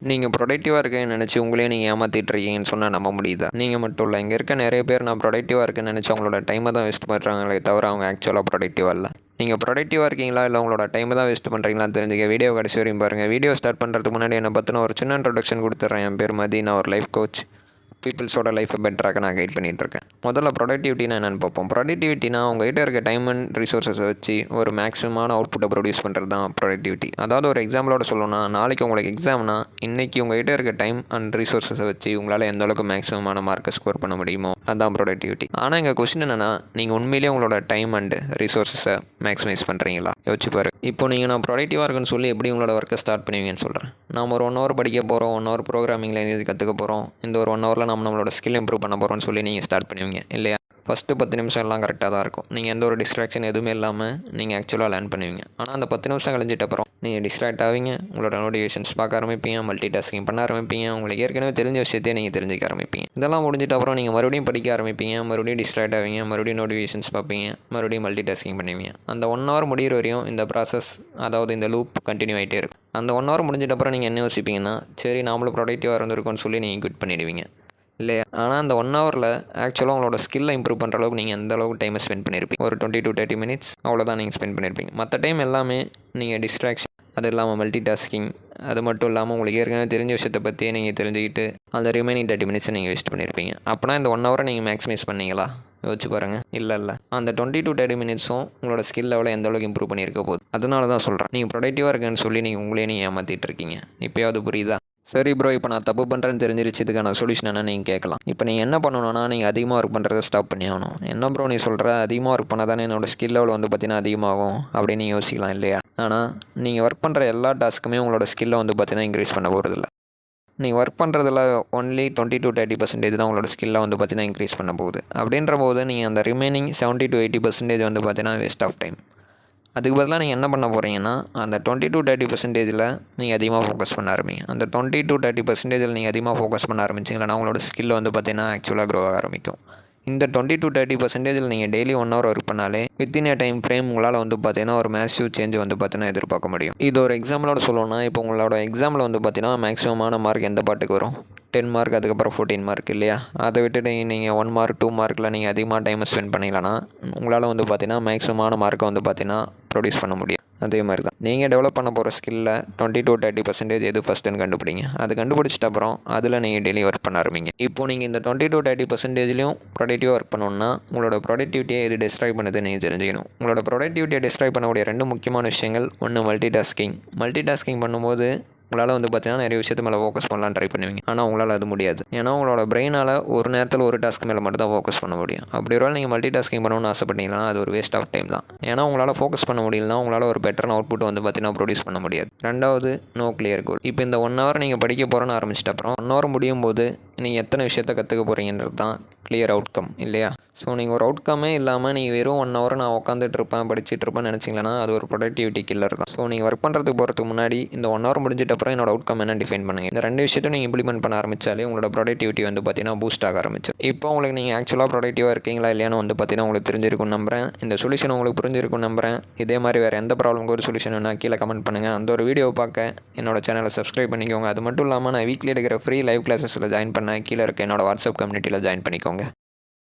நீங்கள் ப்ரொடக்டிவாக இருக்கேன்னு நினச்சி உங்களே நீங்கள் ஏமாற்றிட்டு இருக்கீங்கன்னு சொன்னால் நம்ப முடியுதா? நீங்கள் மட்டும் இல்லை, இங்கே இருக்க நிறைய பேர் நான் ப்ரொடக்டிவாக இருக்கேன்னு நினச்சி அவங்களோட டைமை தான் வேஸ்ட் பண்ணுறாங்களே தவிர அவங்க ஆக்சுவலாக ப்ரொடக்டிவாக இல்லை. நீங்கள் ப்ரொடக்டிவாக இருக்கீங்களா இல்லை உங்களோட டைமை தான் வேஸ்ட் பண்ணுறீங்களான்னு தெரிஞ்சுக்க வீடியோ கடைசி வரையும் பாருங்கள். வீடியோ ஸ்டார்ட் பண்ணுறதுக்கு முன்னாடி என்னை பற்றின ஒரு சின்ன இன்ட்ரொடக்ஷன் கொடுத்துட்றேன். என் பேர் மதி, நான் ஒரு லைஃப் கோச். பீப்புள்ஸோட லைஃப்பை பெட்டராக நான் கைட் பண்ணிகிட்ருக்கேன். முதல்ல ப்ரொடக்டிவிட்டினா என்னென்னு பார்ப்போம். ப்ரொடக்டிவிட்டினா உங்கள்கிட்ட இருக்க டைம் அண்ட் ரிசோர்ஸஸை வச்சு ஒரு மேக்ஸிமமான அவுட்புட்டை ப்ரொடியூஸ் பண்ணுறது தான் ப்ரொடக்டிவிட்டி. அதாவது ஒரு எக்ஸாம்பிளோட சொல்லணும்னா, நாளைக்கு உங்களுக்கு எக்ஸாம்னா இன்றைக்கி உங்கள்கிட்ட இருக்க டைம் அண்ட் ரிசோர்ஸஸை வச்சு உங்களால் எந்த அளவுக்கு மேக்ஸிமமான மார்க்கை ஸ்கோர் பண்ண முடியுமோ அதுதான் ப்ரொடக்டிவிட்டி. ஆனால் எங்கள் கொஸ்டின் என்னென்னா, நீங்கள் உண்மையிலேயே உங்களோட டைம் அண்ட் ரிசோர்ஸஸை மேக்ஸிமைஸ் பண்ணுறீங்களா? யோசிச்சு பாரு. இப்போ நீங்கள் நான் ப்ரொடக்டிவாக இருக்குன்னு சொல்லி எப்படி உங்களோட ஒர்க்கை ஸ்டார்ட் பண்ணுவீங்கன்னு சொல்கிறேன். நம்ம ஒரு 1 hour படிக்க போகிறோம், 1 hour ப்ரோக்ராமிங் லாங்குவேஜ் கற்றுக்க போகிறோம், இந்த ஒரு 1 hourல நம்மளோட ஸ்கில் இம்ப்ரூவ் பண்ண போகிறோம்னு சொல்லி நீங்கள் ஸ்டார்ட் பண்ணுவீங்க இல்லையா? ஃபஸ்ட்டு 10 நிமிஷம் எல்லாம் கரெக்டாக தான் இருக்கும். நீங்கள் எந்த ஒரு டிஸ்ட்ராக்ஷன் எதுவுமே இல்லாமல் நீங்கள் ஆக்சுவலாக லேர்ன் பண்ணுவீங்க. ஆனால் அந்த 10 நிமிஷம் கழிஞ்சிட்ட அப்புறம் நீங்கள் டிஸ்ட்ராக்ட் ஆவீங்க, உங்களோட நோட்டிஃபிகேஷன்ஸ் பார்க்க ஆரம்பிப்பீங்க, மல்டி டாஸ்கிங் பண்ண ஆரம்பிப்பீங்க, உங்களுக்கு ஏற்கனவே தெரிஞ்ச விஷயத்தையே நீங்கள் தெரிஞ்சுக்க ஆரம்பிப்பீங்க. இதெல்லாம் முடிஞ்சிட்ட அப்புறம் நீங்கள் மறுபடியும் படிக்க ஆரம்பிப்பீங்க, மறுபடியும் டிஸ்ட்ராக்ட் ஆவீங்க, மறுபடியும் நோட்டிஃபிகேஷன்ஸ் பார்ப்பீங்க, மறுபடியும் மல்டி டாஸ்கிங் பண்ணுவீங்க. அந்த 1 hour முடிகிற வரையும் இந்த ப்ராசஸ், அதாவது இந்த லூப் கண்டினியூ ஆகிட்டே இருக்கும். அந்த 1 hour முடிஞ்சிட்ட அப்புறம் நீங்கள் என்ன யோசிப்பீங்கன்னா, சரி நாமளும் ப்ரொடக்டிவாக இருந்திருக்கோன்னு சொல்லி நீங்கள் குவிட் பண்ணிடுவீங்க இல்லையா? ஆனால் அந்த 1 hourல ஆக்சுவலாக உங்களோட ஸ்கில்லை இம்ப்ரூவ் பண்ணுற அளவுக்கு நீங்கள் எந்த அளவுக்கு டைமை ஸ்பெண்ட் பண்ணியிருப்பீங்க? ஒரு 20 to 30 minutes அவ்வளோதான் நீங்கள் ஸ்பெண்ட் பண்ணியிருப்பீங்க. மற்ற டைம் எல்லாமே நீங்கள் டிஸ்ட்ராக்ஷன், அது இல்லாமல் மல்டி டாஸ்கிங், அது மட்டும் இல்லாமல் உங்களுக்கு ஏற்கனவே தெரிஞ்ச விஷயத்தை பற்றியே நீங்கள் தெரிஞ்சுக்கிட்டு அந்த ரிமைனிங் 30 minutes நீங்கள் வேஸ்ட் பண்ணியிருப்பீங்க. அப்போனா இந்த 1 hour நீங்கள் மேக்ஸிமைஸ் பண்ணீங்களா? யோசிச்சு பாருங்கள். இல்லை. அந்த 20 to 30 minutes உங்களோட ஸ்கில் லெவலை எந்த அளவுக்கு இம்ப்ரூவ் பண்ணியிருக்க போகுது. அதனால தான் சொல்கிறேன், நீங்கள் ப்ரொடக்டிவாக இருக்கேன்னு சொல்லி நீங்கள் உங்களே நீங்கள் ஏமாற்றிட்டு இருக்கீங்க. இப்போயாவது புரியுதா? சரி ப்ரோ, இப்போ நான் தப்பு பண்ணுறேன்னு தெரிஞ்சிருச்சு, இதுக்கான சொல்யூஷன் என்ன நீங்கள் கேட்கலாம். இப்போ நீங்கள் என்ன பண்ணணும்னா, நீங்கள் அதிகமாக ஒர்க் பண்ணுறதை ஸ்டாப் பண்ணி ஆகணும். என்ன ப்ரோ நீ சொல்கிற, அதிகமாக ஒர்க் பண்ணால் தானே என்னோடய ஸ்கில் லெவல் பார்த்தீங்கன்னா அதிகமாகும் அப்படின்னு நீங்கள் யோசிக்கலாம் இல்லையா? ஆனால் நீங்கள் ஒர்க் பண்ணுற எல்லா டாஸ்க்குமே உங்களோட ஸ்கில்லை பார்த்தீங்கன்னா இன்க்ரீஸ் பண்ண போகிறதில்ல. நீங்கள் ஒர்க் பண்ணுறதுல ஒன்லி 20 to 30% தான் உங்களோட ஸ்கில்லை பார்த்தீங்கன்னா இன்க்ரீஸ் பண்ண போகுது. அப்படின்ற போது நீங்கள் அந்த ரிமைனிங் 70 to 80% பார்த்தீங்கன்னா வேஸ்ட் ஆஃப் டைம். அதுக்கு பதிலாக நீங்கள் என்ன பண்ண போகிறீங்கன்னா, அந்த 20 to 30%ல் நீங்கள் அதிகமாக ஃபோக்கஸ் பண்ண ஆரம்பிங்க. அந்த 20 to 30%ல் நீங்கள் அதிகமாக ஃபோக்கஸ் பண்ண ஆரம்பிச்சிங்கன்னா உங்களோட ஸ்கில் பார்த்தீங்கன்னா ஆக்சுவலாக க்ரோ ஆக ஆரம்பிக்கும். இந்த 20 to 30%ல் நீங்கள் டெய்லி 1 hour ஒர்க் பண்ணாலே வித்தின் டைம் ஃப்ரேம் உங்களால் பார்த்தீங்கன்னா ஒரு மேசிவ் சேஞ்ச் பார்த்தீங்கன்னா எதிர்பார்க்க முடியும். இது ஒரு எக்ஸாம்பிளோட சொல்லணும்னா, இப்போ உங்களோட எக்ஸாமில் பார்த்தீங்கன்னா மேக்ஸிமமான மார்க் எந்த பாட்டுக்கு வரும்? 10 mark, அதுக்கப்புறம் 14 mark இல்லையா? அதை விட்டுட்டு நீங்கள் 1 mark 2 markல நீங்கள் அதிகமாக டைமை ஸ்பெண்ட் பண்ணிங்களன்னா உங்களால் பார்த்தீங்கன்னா மேக்ஸிமமான மார்க்கை பார்த்தீங்கன்னா ப்ரொடியூஸ் பண்ண முடியும். அதே மாதிரி தான் நீங்கள் டெவலப் பண்ண போகிற ஸ்கில்லில் 20 to 30% எது ஃபஸ்ட்டுன்னு கண்டுபிடிங்க. அது கண்டுபிடிச்சிட்ட அப்புறம் அதில் நீங்கள் டெய்லி ஒர்க் பண்ண ஆரம்பிங்க. இப்போது நீங்கள் இந்த 20 to 30%லையும் ப்ரொடக்டிவாக ஒர்க் பண்ணணுன்னா உங்களோட ப்ரொடக்டிவிட்டியை எது டிஸ்ட்ராய் பண்ணுது நீங்கள் தெரிஞ்சுக்கணும். உங்களோட ப்ரொடக்டிவிட்டியை டிஸ்ட்ராய் பண்ணக்கூடிய 2 முக்கியமான விஷயங்கள். ஒன்று மல்டி டாஸ்கிங் பண்ணும்போது உங்களால் பார்த்தீங்கன்னா நிறைய விஷயத்து மேலே ஃபோக்கஸ் பண்ணலாம் ட்ரை பண்ணுவீங்க. ஆனால் உங்களால் அது முடியாது. ஏன்னா உங்களோட பிரெயினால் ஒரு நேரத்தில் ஒரு டாஸ்க் மேலே மட்டும் தான் ஃபோக்கஸ் பண்ண முடியும். அப்படி ஒரு நீங்கள் மல்டி டாஸ்கிங் பண்ணணும்னு ஆசைப்பட்டீங்கன்னா அது ஒரு வேஸ்ட் ஆஃப் டைம் தான். ஏன்னா உங்களால் ஃபோக்கஸ் பண்ண முடியலனா உங்களால் ஒரு பெட்டரான அவுட்புட் பார்த்தீங்கன்னா ப்ரொடியூஸ் பண்ண முடியாது. ரெண்டாவது, நோ கிளியர் கோல். இப்போ இந்த 1 hour நீங்கள் படிக்க போகிறோன்னு ஆரம்பிச்சிட்ட அப்புறம் 1 hour முடியும் போது நீங்கள் எத்தனை விஷயத்தை கற்றுக்க போகிறீங்கன்றது தான் கிளியர் அவுட்கம் இல்லையா? ஸோ நீங்கள் ஒரு அவுட்கமே இல்லாமல் நீங்கள் வெறும் 1 hour நான் உட்காந்துட்டு இருப்பேன் படிச்சுட்டு இருப்பேன்னு நினச்சிங்களன்னா அது ஒரு ப்ரொடக்டிவிட்டி கில்லர் தான். ஸோ நீங்கள் ஒர்க் பண்ணுறதுக்கு போகிறதுக்கு முன்னாடி இந்த 1 hour முடிஞ்சிட்ட அப்புறம் என்னோட அவுட்கம் என்ன டிஃபைன் பண்ணுங்கள். இந்த 2 விஷயத்தையும் நீங்கள் இம்ப்ளிமெண்ட் பண்ண ஆரம்பித்தாலே உங்களோட ப்ரொடக்டிவிட்டி பார்த்தீங்கன்னா பூஸ்ட் ஆக ஆரம்பிச்சு. இப்போ உங்களுக்கு நீங்கள் ஆக்சுவலாக ப்ரொடக்டிவாக இருக்கீங்களா இல்லையான்னு பார்த்தீங்கன்னா உங்களுக்கு தெரிஞ்சிருக்கும் நம்புறேன். இந்த சொல்யூஷன் உங்களுக்கு புரிஞ்சிருக்கும் நம்புறேன். இதே மாதிரி வேறு எந்த ப்ராப்ளமுக்கு ஒரு சொல்யூஷன் வேணால் கீழே கமெண்ட் பண்ணுங்கள். அந்த ஒரு வீடியோ பார்க்க என்னோட சேனலை சப்ஸ்கிரைப் பண்ணிக்கோங்க. அது மட்டும் இல்லாமல் நான் வீக்லி எடுக்கிற ஃப்ரீ லைவ் கிளாஸஸில் ஜாயின் பண்ண கீழே இருக்க என்னோட வாட்ஸ்அப் கம்யூனிட்டியில் ஜாயின் பண்ணிக்கோங்க.